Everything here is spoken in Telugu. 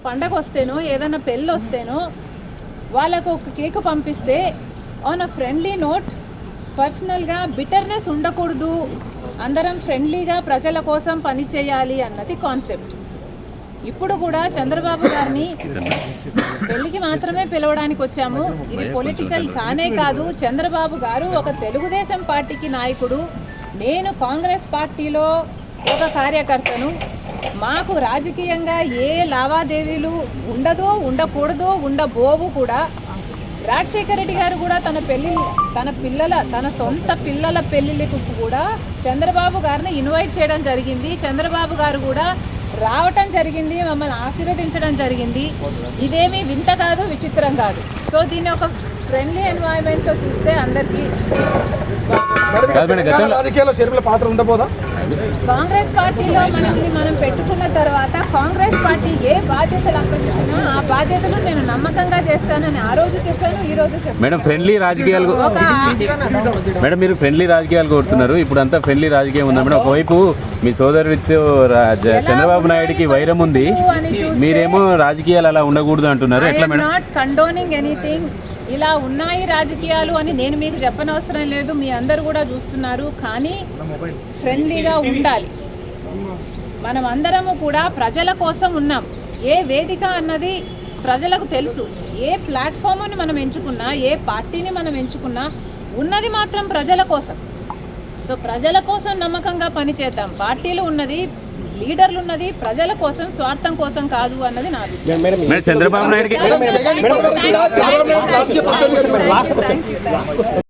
పండగ వస్తేనో ఏదైనా పెళ్ళి వస్తేనో వాళ్ళకు ఒక కేక్ పంపిస్తే ఆన్ అ ఫ్రెండ్లీ నోట్ పర్సనల్గా బిటర్నెస్ ఉండకూడదు, అందరం ఫ్రెండ్లీగా ప్రజల కోసం పని చేయాలి అన్నది కాన్సెప్ట్. ఇప్పుడు కూడా చంద్రబాబు గారిని పెళ్లికి మాత్రమే పిలవడానికి వచ్చాము. ఇది పొలిటికల్ కానే కాదు. చంద్రబాబు గారు ఒక తెలుగుదేశం పార్టీకి నాయకుడు, నేను కాంగ్రెస్ పార్టీలో ఒక కార్యకర్తను. మాకు రాజకీయంగా ఏ లావాదేవీలు ఉండదో, ఉండకూడదో, ఉండబోవు కూడా. రాజశేఖర రెడ్డి గారు కూడా తన సొంత పిల్లల పెళ్లిళ్ళకు కూడా చంద్రబాబు గారిని ఇన్వైట్ చేయడం జరిగింది. చంద్రబాబు గారు కూడా రావటం జరిగింది, మమ్మల్ని ఆశీర్వదించడం జరిగింది. ఇదేమీ వింత కాదు, విచిత్రం కాదు. సో దీన్ని ఒక ఫ్రెండ్లీ ఎన్వైరన్మెంట్తో చూస్తే అందరికీ కాంగ్రెస్ పార్టీలో మనం పెట్టుకున్న తర్వాత కాంగ్రెస్ పార్టీ ఏ బాధ్యతలు అప్పగించినా ఆ బాధ్యతలు నేను నమ్మకంగా చేస్తానని ఆ రోజు చెప్పాను, ఈ రోజు చెప్పాను. మేడం ఫ్రెండ్లీ రాజకీయాలు మేడం మీరు ఫ్రెండ్లీ రాజకీయాలు కోరుతున్నారు. ఇప్పుడు అంతా ఫ్రెండ్లీ రాజకీయం ఉందా మేడం? ఒకవైపు మీ సోదరుడితో చంద్రబాబు నాయుడుకి వైరం ఉంది, మీరేమో రాజకీయాలు అలా ఉండకూడదు అంటున్నారు. ఎట్లా మేడం? Not condoning anything. ఇలా ఉన్నాయి రాజకీయాలు అని నేను మీకు చెప్పనవసరం లేదు, మీ అందరు కూడా చూస్తున్నారు. కానీ ఫ్రెండ్లీగా ఉండాలి. మనం అందరము కూడా ప్రజల కోసం ఉన్నాం. ఏ వేదిక అన్నది ప్రజలకు తెలుసు. ఏ ప్లాట్ఫామ్ని మనం ఎంచుకున్నా, ఏ పార్టీని మనం ఎంచుకున్నా ఉన్నది మాత్రం ప్రజల కోసం. సో ప్రజల కోసం నమ్మకంగా పనిచేద్దాం. పార్టీలు ఉన్నది, లీడర్లు ఉన్నది ప్రజల కోసం, స్వార్థం కోసం కాదు అన్నది నాది. చంద్రబాబు నాయుడు